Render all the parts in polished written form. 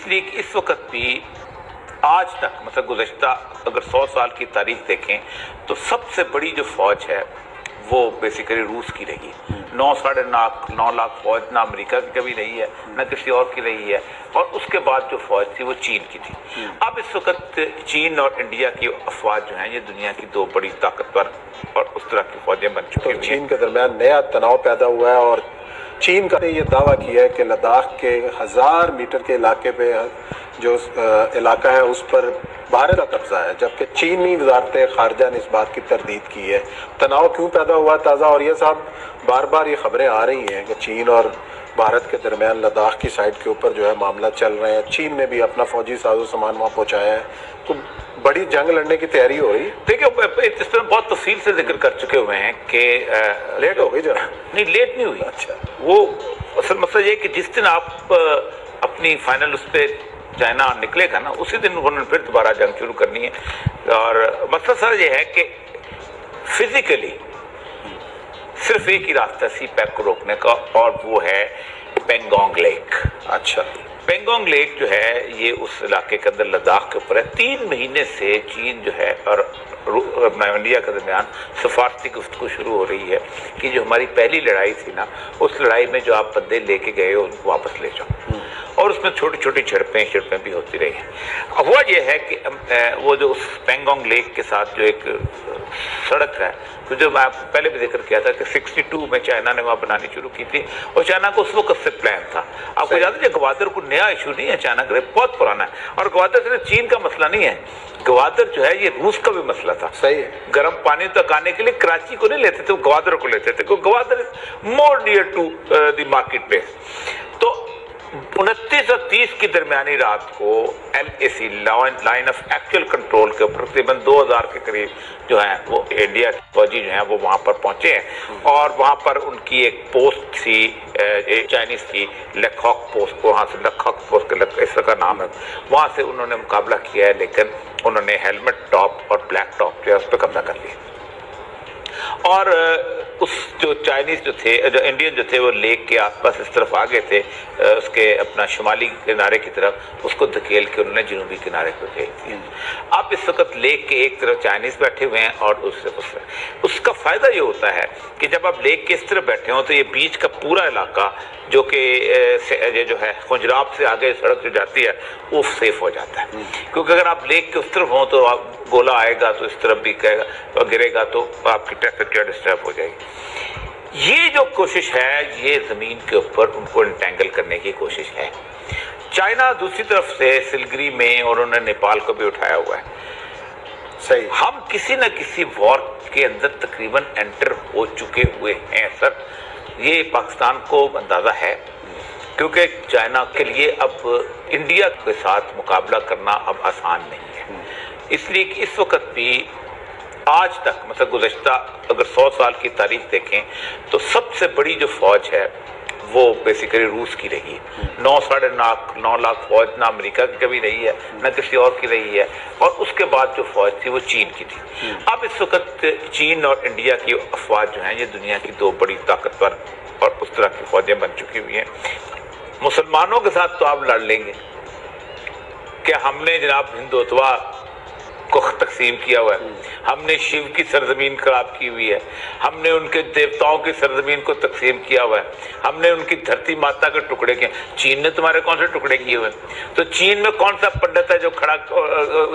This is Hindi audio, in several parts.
इसलिए कि इस वक्त भी आज तक मतलब गुज़श्ता अगर 100 साल की तारीख देखें तो सबसे बड़ी जो फौज है वो बेसिकली रूस की रही है। 9 लाख फौज ना अमेरिका की कभी रही है ना किसी और की रही है, और उसके बाद जो फौज थी वो चीन की थी। अब इस वक्त चीन और इंडिया की अफवाज जो हैं ये दुनिया की दो बड़ी ताकतवर और उस तरह की फौजें बन चुकी हैं। तो चीन के दरमियान नया तनाव पैदा हुआ है और चीन का ये दावा किया है कि लद्दाख के 1000 मीटर के इलाके पे जो इलाका है उस पर भारत का कब्जा है, जबकि चीनी वजारत खारजा ने इस बात की तरदीद की है। तनाव क्यों पैदा हुआ ताज़ा? और ये साहब बार बार ये खबरें आ रही हैं कि चीन और भारत के दरमियान लद्दाख की साइड के ऊपर जो है मामला चल रहे हैं। चीन ने भी अपना फौजी साजो सामान वहाँ पहुँचाया है, तो बड़ी जंग लड़ने की तैयारी हो रही है। देखिए इस पर बहुत तफसील से जिक्र कर चुके हुए हैं कि लेट हो गई जरा। नहीं, लेट नहीं हुई। अच्छा, वो असल मसला ये कि जिस दिन आप अपनी फाइनल उस पर चाइना निकलेगा ना, उसी दिन उन्होंने फिर दोबारा जंग शुरू करनी है। और मसला सर ये है कि फिजिकली सिर्फ एक ही रास्ता सी पैक को रोकने का, और वो है पेंगोंग लेक। अच्छा, पेंगोंग लेक जो है ये उस इलाके के अंदर लद्दाख के ऊपर है। 3 महीने से चीन जो है और इंडिया के दरमियान सफारती गुफ्तगू शुरू हो रही है कि जो हमारी पहली लड़ाई थी ना, उस लड़ाई में जो आप बंदे लेके गए हो उनको वापस ले जाओ, और उसमें छोटी छोटी झड़पें भी होती रही हैं। अब हुआ ये है कि वो जो उस पेंगोंग लेक के साथ जो एक सड़क है, तो जो मैं पहले भी जिक्र किया था कि 62 में चाइना ने वहाँ बनानी शुरू की थी, और चाइना को उस वक्त से प्लान था। आपको याद है ग्वादर को नया इशू नहीं है, चाइना का बहुत पुराना है, और ग्वादर सिर्फ चीन का मसला नहीं है, ग्वादर जो है ये रूस का भी मसला था। सही है। गर्म पानी तक आने के लिए कराची को नहीं लेते थे, ग्वादर को लेते थे, क्योंकि Gwadar more near to the market place. तो 29 और 30 की दरमियानी रात को LAC line of actual control के ऊपर तकरीबन 2000 के करीब जो है वो इंडिया की फौजी जो है वो वहाँ पर पहुँचे हैं, और वहाँ पर उनकी एक पोस्ट थी चाइनीज की लेखॉक पोस्ट, वहाँ से लेखॉक पोस्ट के इस का नाम है, वहाँ से उन्होंने मुकाबला किया है, लेकिन उन्होंने हेलमेट टॉप और ब्लैक टॉप जो है उस पर कब्जा कर लिया। और उस जो चाइनीज जो थे, जो इंडियन जो थे, वो लेक के आसपास इस तरफ आ गए थे, उसके अपना शुमाली किनारे की तरफ, उसको धकेल के उन्होंने जनूबी किनारे को भेज दिया। अब इस वक्त लेक के एक तरफ चाइनीज बैठे हुए हैं और उसका फायदा ये होता है कि जब आप लेक के इस तरफ बैठे हो तो ये बीच का पूरा इलाका जो कि ये जो है खुंजराब से आगे सड़क जो जाती है वो सेफ हो जाता है, क्योंकि अगर आप लेक के उस तरफ हो तो आप गोला आएगा तो इस तरफ भी कहेगा, गिरेगा तो आपकी ट्रैफिक जो डिस्टर्ब हो जाएगी। ये जो कोशिश है ये जमीन के ऊपर उनको इंटेंगल करने की कोशिश है। चाइना दूसरी तरफ से सिलगुरी में और उन्होंने नेपाल को भी उठाया हुआ है। सही, हम किसी न किसी वॉर के अंदर तकरीबन एंटर हो चुके हुए हैं सर, ये पाकिस्तान को अंदाजा है, क्योंकि चाइना के लिए अब इंडिया के साथ मुकाबला करना अब आसान नहीं है। इसलिए कि इस वक्त भी आज तक मतलब गुज़श्ता अगर 100 साल की तारीख देखें तो सबसे बड़ी जो फौज है वो बेसिकली रूस की रही है। 9 लाख फौज ना अमेरिका की कभी रही है ना किसी और की रही है, और उसके बाद जो फौज थी वो चीन की थी। अब इस वक्त चीन और इंडिया की अफवाज जो हैं ये दुनिया की दो बड़ी ताकतवर और उस तरह की फौजें बन चुकी हुई हैं। मुसलमानों के साथ तो आप लड़ लेंगे, क्या हमने जनाब हिंदुत्वा को तकसीम किया हुआ है, हमने शिव की सरजमीन खराब की हुई है, हमने उनके देवताओं की सरजमीन को तकसीम किया हुआ है, हमने उनकी धरती माता के टुकड़े किए। चीन ने तुम्हारे कौन से टुकड़े किए हुए? तो चीन में कौन सा पंडित है जो खड़ा,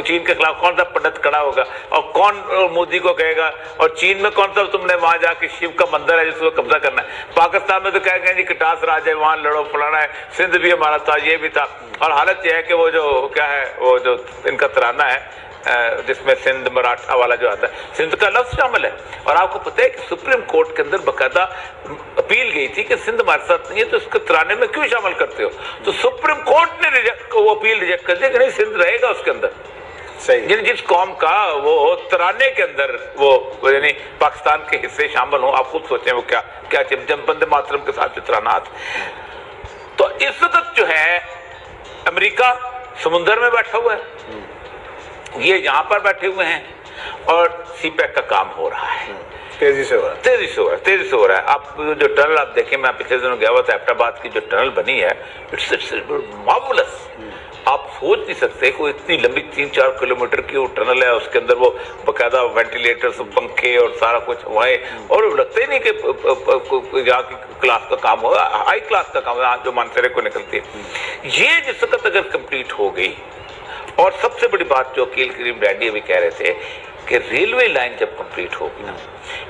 चीन के खिलाफ कौन सा पंडित खड़ा होगा और कौन मोदी को कहेगा? और चीन में कौन सा तुमने वहां जाके शिव का मंदिर है जिसको कब्जा करना है? पाकिस्तान में तो कहेंगे जी कटास राज है, वहां लड़ो फलाना है, सिंध भी हमारा था, ये भी था। और हालत यह है कि वो जो क्या है वो जो इनका तराना है जिसमें सिंध मराठा वाला जो आता है, सिंध का लफ्ज शामिल है। और आपको पता है कि सुप्रीम कोर्ट के अंदर बाकायदा अपील गई थी कि सिंध हमारे साथ नहीं है तो इसके तराने में क्यों शामिल करते हो? तो सुप्रीम कोर्ट ने वो अपील रिजेक्ट कर दिया कि नहीं, सिंध रहेगा उसके अंदर। सही, जिस कौम का वो तराने के अंदर वो यानी पाकिस्तान के हिस्से शामिल हो, आप खुद सोचें वो क्या क्या जब वंदे मातरम के साथ जो तराना आता। तो इस वक्त जो है अमेरिका समुद्र में बैठा हुआ है, ये यहाँ पर बैठे हुए हैं और सीपैक का काम हो रहा है, तेजी से हो रहा है। आप जो टनल आप देखें, मैं पिछले दिनों गया हुआ था, एबटाबाद की जो टनल बनी है, इट्स मार्वलस। सोच नहीं सकते कोई इतनी लंबी 3-4 किलोमीटर की वो टनल है, उसके अंदर वो बकायदा वेंटिलेटर, पंखे और सारा कुछ हवाएं, और लगता ही नहीं कि यहाँ की क्लास का काम होगा, हाई क्लास का काम है जो मानसरे को निकलती है। ये जिस वक्त अगर कंप्लीट हो गई, और सबसे बड़ी बात जो अकील करीम डैडी अभी कह रहे थे कि रेलवे लाइन जब कंप्लीट होगी ना,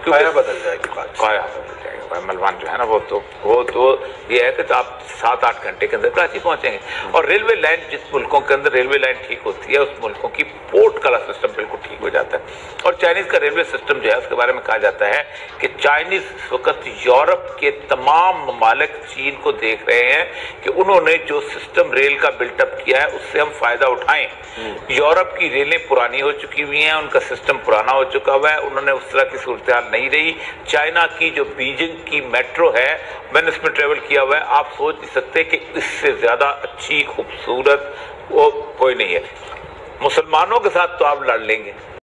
काया बदल जाएगी, काया बदल जाएगा। मलवान जो है ना वो तो ये है कि आप 7-8 घंटे के अंदर कराची पहुंचेंगे। और रेलवे लाइन, जिस मुल्कों के अंदर रेलवे लाइन ठीक होती है, उस मुल्कों की पोर्ट का सिस्टम बिल्कुल ठीक हो जाता है। और चाइनीज का रेलवे सिस्टम जो है उसके बारे में कहा जाता है कि चाइनीज इस वक्त यूरोप के तमाम ममालिक चीन को देख रहे हैं कि उन्होंने जो सिस्टम रेल का बिल्टअप किया है उससे हम फायदा उठाएं। यूरोप की रेलें पुरानी हो चुकी हुई हैं, उनका सिस्टम पुराना हो चुका हुआ है, उन्होंने उस तरह की सूरत हाल नहीं रही। चाइना की जो बीजिंग की मेट्रो है, मैंने इसमें ट्रेवल किया हुआ है, आप सोच नहीं सकते कि इससे ज्यादा अच्छी खूबसूरत वो कोई नहीं है। मुसलमानों के साथ तो आप लड़ लेंगे,